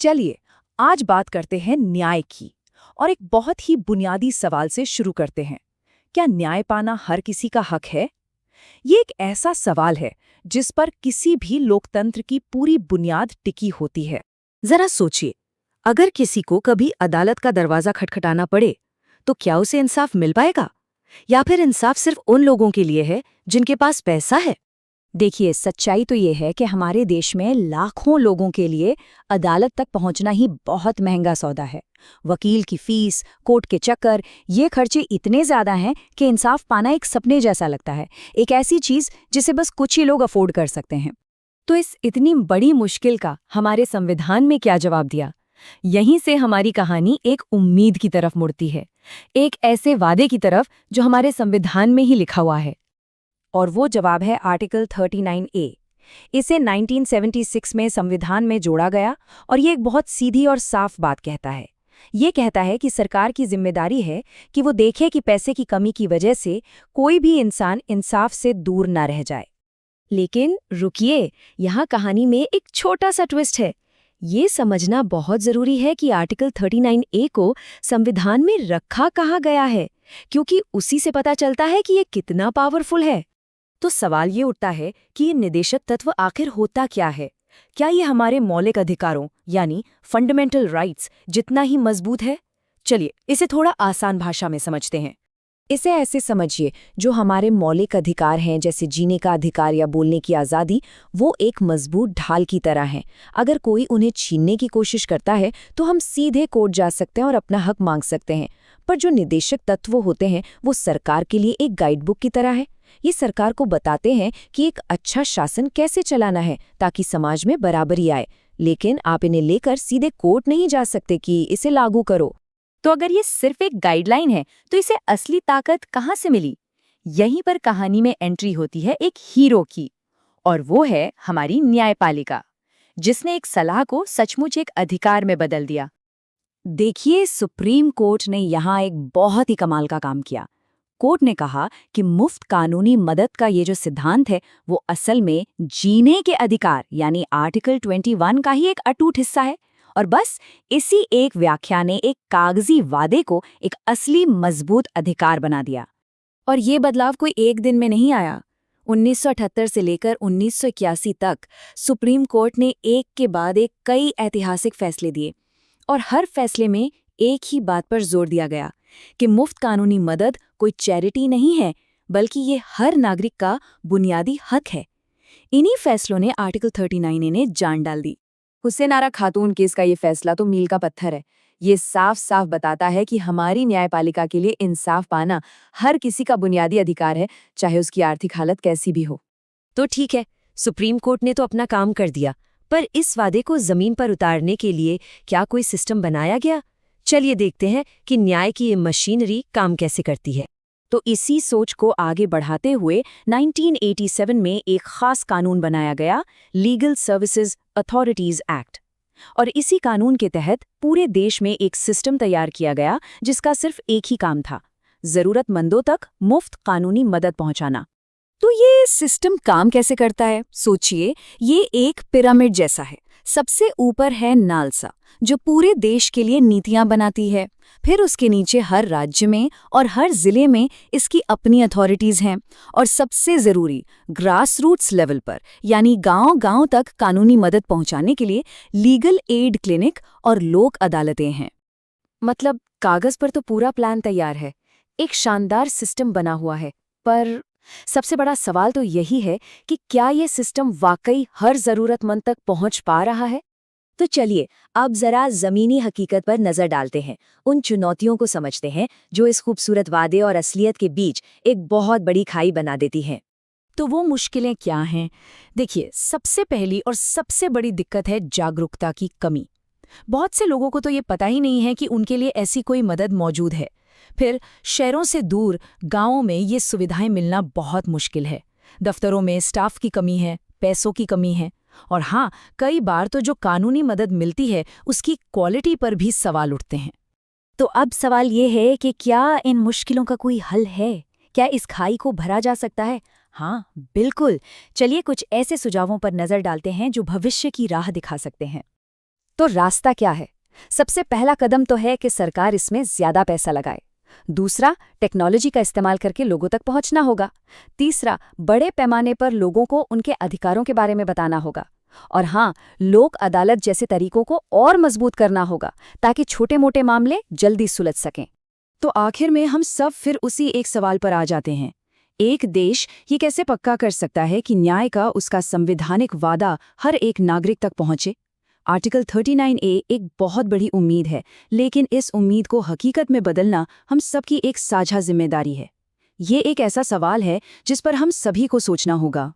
चलिए, आज बात करते हैं न्याय की और एक बहुत ही बुनियादी सवाल से शुरू करते हैं। क्या न्याय पाना हर किसी का हक है? ये एक ऐसा सवाल है जिस पर किसी भी लोकतंत्र की पूरी बुनियाद टिकी होती है। जरा सोचिए, अगर किसी को कभी अदालत का दरवाजा खटखटाना पड़े, तो क्या उसे इंसाफ मिल पाएगा? या फिर इंसाफ सिर्फ उन लोगों के लिए है जिनके पास पैसा है? देखिए, सच्चाई तो ये है कि हमारे देश में लाखों लोगों के लिए अदालत तक पहुंचना ही बहुत महंगा सौदा है। वकील की फीस, कोर्ट के चक्कर, ये खर्चे इतने ज्यादा हैं कि इंसाफ पाना एक सपने जैसा लगता है, एक ऐसी चीज जिसे बस कुछ ही लोग अफोर्ड कर सकते हैं। तो इस इतनी बड़ी मुश्किल का हमारे संविधान में क्या जवाब दिया? यहीं से हमारी कहानी एक उम्मीद की तरफ मुड़ती है, एक ऐसे वादे की तरफ जो हमारे संविधान में ही लिखा हुआ है। और वो जवाब है आर्टिकल 39A। इसे 1976 में संविधान में जोड़ा गया और ये एक बहुत सीधी और साफ बात कहता है। ये कहता है कि सरकार की जिम्मेदारी है कि वो देखे कि पैसे की कमी की वजह से कोई भी इंसान इंसाफ से दूर न रह जाए। लेकिन रुकिए, यहाँ कहानी में एक छोटा सा ट्विस्ट है। ये समझना बहुत जरूरी है कि आर्टिकल 39A को संविधान में रखा कहाँ गया है, क्योंकि उसी से पता चलता है कि ये कितना पावरफुल है। तो सवाल ये उठता है कि ये निदेशक तत्व आखिर होता क्या है? क्या ये हमारे मौलिक अधिकारों यानी फंडामेंटल राइट्स जितना ही मजबूत है? चलिए इसे थोड़ा आसान भाषा में समझते हैं। इसे ऐसे समझिए, जो हमारे मौलिक अधिकार हैं जैसे जीने का अधिकार या बोलने की आज़ादी, वो एक मजबूत ढाल की तरह हैं। अगर कोई उन्हें छीनने की कोशिश करता है तो हम सीधे कोर्ट जा सकते हैं और अपना हक मांग सकते हैं। पर जो निदेशक तत्व होते हैं वो सरकार के लिए एक गाइडबुक की तरह है। ये सरकार को बताते हैं कि एक अच्छा शासन कैसे चलाना है ताकि समाज में बराबरी आए, लेकिन आप इन्हें लेकर सीधे कोर्ट नहीं जा सकते कि इसे लागू करो। तो अगर ये सिर्फ एक गाइडलाइन है, तो इसे असली ताकत कहाँ से मिली? यहीं पर कहानी में एंट्री होती है एक हीरो की, और वो है हमारी न्यायपालिका, जिसने एक सलाह को सचमुच एक अधिकार में बदल दिया। देखिए, सुप्रीम कोर्ट ने यहाँ एक बहुत ही कमाल का काम किया। कोर्ट ने कहा कि मुफ्त कानूनी मदद का ये जो सिद्धांत है वो असल में जीने के अधिकार यानी आर्टिकल 21 का ही एक अटूट हिस्सा है। और बस इसी एक व्याख्या ने एक कागजी वादे को एक असली मजबूत अधिकार बना दिया। और ये बदलाव कोई एक दिन में नहीं आया। 1978 से लेकर 1981 तक सुप्रीम कोर्ट ने एक के बाद एक कई ऐतिहासिक फैसले दिए, और हर फैसले में एक ही बात पर जोर दिया गया कि मुफ्त कानूनी मदद कोई चैरिटी नहीं है, बल्कि ये हर नागरिक का बुनियादी हक है। इन्हीं फैसलों ने आर्टिकल 39A ने जान डाल दी। हुसैन आरा खातून केस का ये फैसला तो मील का पत्थर है। ये साफ साफ बताता है कि हमारी न्यायपालिका के लिए इंसाफ पाना हर किसी का बुनियादी अधिकार है, चाहे उसकी आर्थिक हालत कैसी भी हो। तो ठीक है, सुप्रीम कोर्ट ने तो अपना काम कर दिया, पर इस वादे को जमीन पर उतारने के लिए क्या कोई सिस्टम बनाया गया? चलिए देखते हैं कि न्याय की ये मशीनरी काम कैसे करती है। तो इसी सोच को आगे बढ़ाते हुए 1987 में एक खास कानून बनाया गया, लीगल सर्विसेज अथॉरिटीज एक्ट। और इसी कानून के तहत पूरे देश में एक सिस्टम तैयार किया गया जिसका सिर्फ एक ही काम था, जरूरतमंदों तक मुफ्त कानूनी मदद पहुंचाना। तो ये सिस्टम काम कैसे करता है? सोचिए, ये एक पिरामिड जैसा है। सबसे ऊपर है नालसा, जो पूरे देश के लिए नीतियां बनाती है। फिर उसके नीचे हर राज्य में और हर जिले में इसकी अपनी अथॉरिटीज हैं। और सबसे जरूरी, ग्रास रूट्स लेवल पर यानी गांव-गांव तक कानूनी मदद पहुंचाने के लिए लीगल एड क्लिनिक और लोक अदालतें हैं। मतलब कागज पर तो पूरा प्लान तैयार है, एक शानदार सिस्टम बना हुआ है, पर सबसे बड़ा सवाल तो यही है कि क्या ये सिस्टम वाकई हर जरूरतमंद तक पहुंच पा रहा है? तो चलिए अब जरा जमीनी हकीकत पर नजर डालते हैं, उन चुनौतियों को समझते हैं जो इस खूबसूरत वादे और असलियत के बीच एक बहुत बड़ी खाई बना देती हैं। तो वो मुश्किलें क्या हैं? देखिए, सबसे पहली और सबसे बड़ी दिक्कत है जागरूकता की कमी। बहुत से लोगों को तो ये पता ही नहीं है कि उनके लिए ऐसी कोई मदद मौजूद है। फिर शहरों से दूर गांवों में ये सुविधाएं मिलना बहुत मुश्किल है। दफ्तरों में स्टाफ की कमी है, पैसों की कमी है, और हाँ, कई बार तो जो कानूनी मदद मिलती है उसकी क्वालिटी पर भी सवाल उठते हैं। तो अब सवाल ये है कि क्या इन मुश्किलों का कोई हल है? क्या इस खाई को भरा जा सकता है? हाँ, बिल्कुल। चलिए कुछ ऐसे सुझावों पर नजर डालते हैं जो भविष्य की राह दिखा सकते हैं। तो रास्ता क्या है? सबसे पहला कदम तो है कि सरकार इसमें ज्यादा पैसा लगाए। दूसरा, टेक्नोलॉजी का इस्तेमाल करके लोगों तक पहुंचना होगा। तीसरा, बड़े पैमाने पर लोगों को उनके अधिकारों के बारे में बताना होगा। और हाँ, लोक अदालत जैसे तरीकों को और मजबूत करना होगा ताकि छोटे-मोटे मामले जल्दी सुलझ सकें। तो आखिर में हम सब फिर उसी एक सवाल पर आ जाते हैं। एक देश ये कैसे पक्का कर सकता है कि न्याय का उसका संवैधानिक वादा हर एक नागरिक तक पहुंचे? आर्टिकल 39A एक बहुत बड़ी उम्मीद है, लेकिन इस उम्मीद को हकीकत में बदलना हम सबकी एक साझा जिम्मेदारी है। ये एक ऐसा सवाल है जिस पर हम सभी को सोचना होगा।